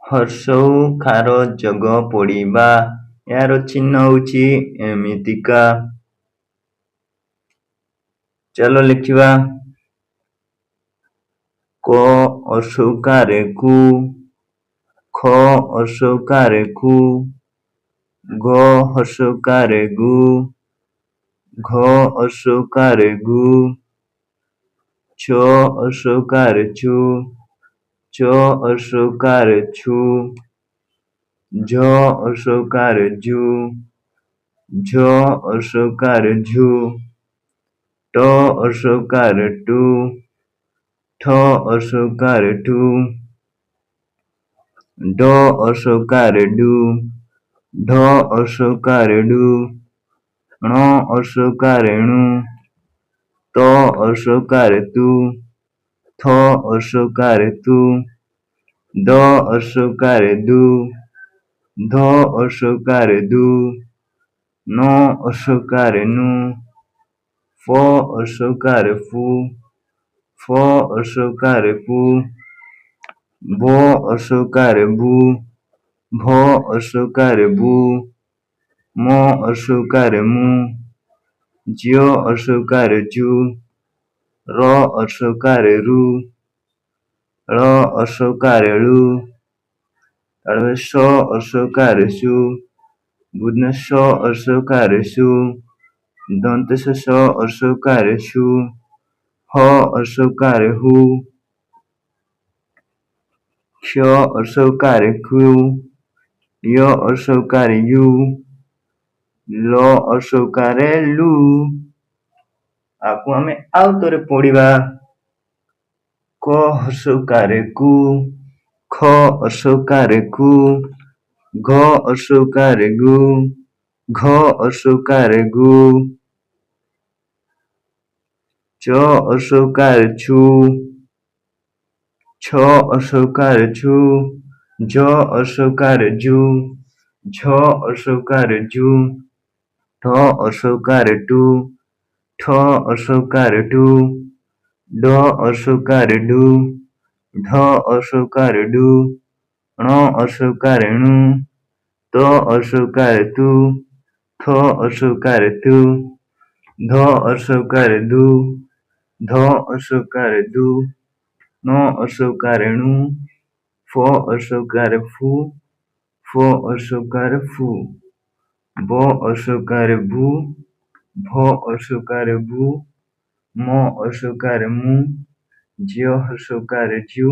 ହର୍ଷଉକାର ଯୋଗ ପଡ଼ିବା। ଏହାର ଚିହ୍ନ ହେଉଛି ଏମିତିକା। ଚାଲ ଲେଖିବା। କ ହର୍ଷଉକାରେ କୁ, ଖ ହର୍ଷଉକାରେ ଖୁ, ଗ ହର୍ଷଉକାରେ ଗୁ, ଘ ହର୍ଷଉକାରେ ଗୁ, ଛ ହର୍ଷଉକାରେ ଛୁ, ଛ ହର୍ଷଉକାରେ ଛୁ, ଝ ହର୍ଷଉକାରେ ଝୁ, ଝ ହର୍ଷଉକାରେ ଝୁ, ଟ ହର୍ଷଉକାରେ ଟୁ, ଠ ହର୍ଷଉକାରେ ଠୁ, ଡ ହର୍ଷଉକାରେ ଡୁ, ଢ ହର୍ଷଉକାରେ ଡୁ, ଣ ହର୍ଷଉକାରେ ଣୁ, ତ ହର୍ଷଉକାରେ ତୁ, ଥ ହର୍ଷଉକାରେ ତୁ, ଦ ହର୍ଷଉକାରେ ଦୁ, ଧ ହର୍ଷଉକାରେ ଦୁ, ନ ହର୍ଷଉକାରେ ନୁ, ଫ ହର୍ଷଉକାରେ ଫୁ, ଫ ହର୍ଷଉକାରେ ଫୁ, ବ ହର୍ଷଉକାରେ ବୁ, ଭ ହର୍ଷଉକାରେ ବୁ, ମ ହର୍ଷଉକାରେ ମୁ, ଜ୍ୟ ହର୍ଷଉକାରେ ଜ୍ୟୁ, ର ହର୍ଷଉକାରେ ରୁ, ଳ ହର୍ଷଉକାରେ ଳୁ, ଶ ହର୍ଷଉକାରେ ସୁ, ଶ ହର୍ଷଉକାରେ ସୁ, ଶ ହର୍ଷଉକାରେ ସୁ, ହ ହର୍ଷଉକାରେ ହୁ, କ୍ଷ ହର୍ଷଉକାରେ କ୍ଷୁ, ୟ ହର୍ଷଉକାରେ ୟୁ, ଲ ହର୍ଷଉକାରେ ଲୁ। ଆକୁ ଆମେ ଆଉ ଥରେ ପଢିବା। କ ହର୍ଷଉକାରେ କୁ, ଖ ହର୍ଷଉକାରେ ଖୁ, ଘ ହର୍ଷଉକାରେ ଗୁ, ଘ ହର୍ଷଉକାରେ ଗୁ, ଚ ହର୍ଷଉକାରେ ଛୁ, ଛ ହର୍ଷଉକାରେ ଛୁ, ଝ ହର୍ଷଉକାରେ ଝୁ, ଝ ହର୍ଷଉକାରେ ଝୁ, ଠ ହର୍ଷଉକାରେ ଟୁ, ଠ ହର୍ଷଉକାରେ ଟୁ, ଡ ହର୍ଷଉକାରେ ଡୁ, ଢ ହର୍ଷଉକାରେ ଡୁ, ଣ ହର୍ଷଉକାରେ ଣୁ, ତ ହର୍ଷଉକାରେ ତୁ, ଥ ହର୍ଷଉକାରେ ତୁ, ଧ ହର୍ଷଉକାରେ ଧୁ, ଧ ହର୍ଷଉକାରେ ଧୁ, ନ ହର୍ଷଉକାରେ ଣୁ, ଫ ହର୍ଷଉକାରେ ଫୁ, ଫ ହର୍ଷଉକାରେ ଫୁ, ବ ହର୍ଷଉକାରେ ଭୁ, ଭ ହର୍ଷଉକାରେ ଭୁ, ମ ହର୍ଷଉକାରେ ମୁ, ଜ୍ୟ ହର୍ଷଉକାରେ ଝୁ,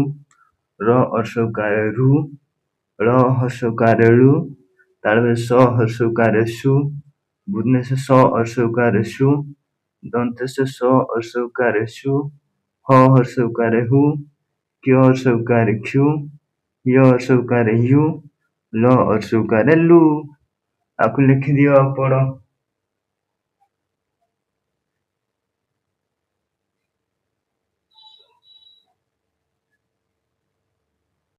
ର ହର୍ଷଉକାରେ ରୁ, ଳ ହର୍ଷଉକାରେ ଳୁ, ଶ ହର୍ଷଉକାରେ ସୁ, ଶ ହର୍ଷଉକାରେ ସୁ, ଶ ହର୍ଷଉକାରେ ସୁ, ହ ହର୍ଷଉକାରେ ହୁ, କ୍ଷ ହର୍ଷଉକାରେ କ୍ଷୁ, ୟ ହର୍ଷଉକାରେ ୟୁ, ଲ ହର୍ଷଉକାରେ ଲୁ। ଆକୁ ଲେଖିଦିଅ ଆପଣ।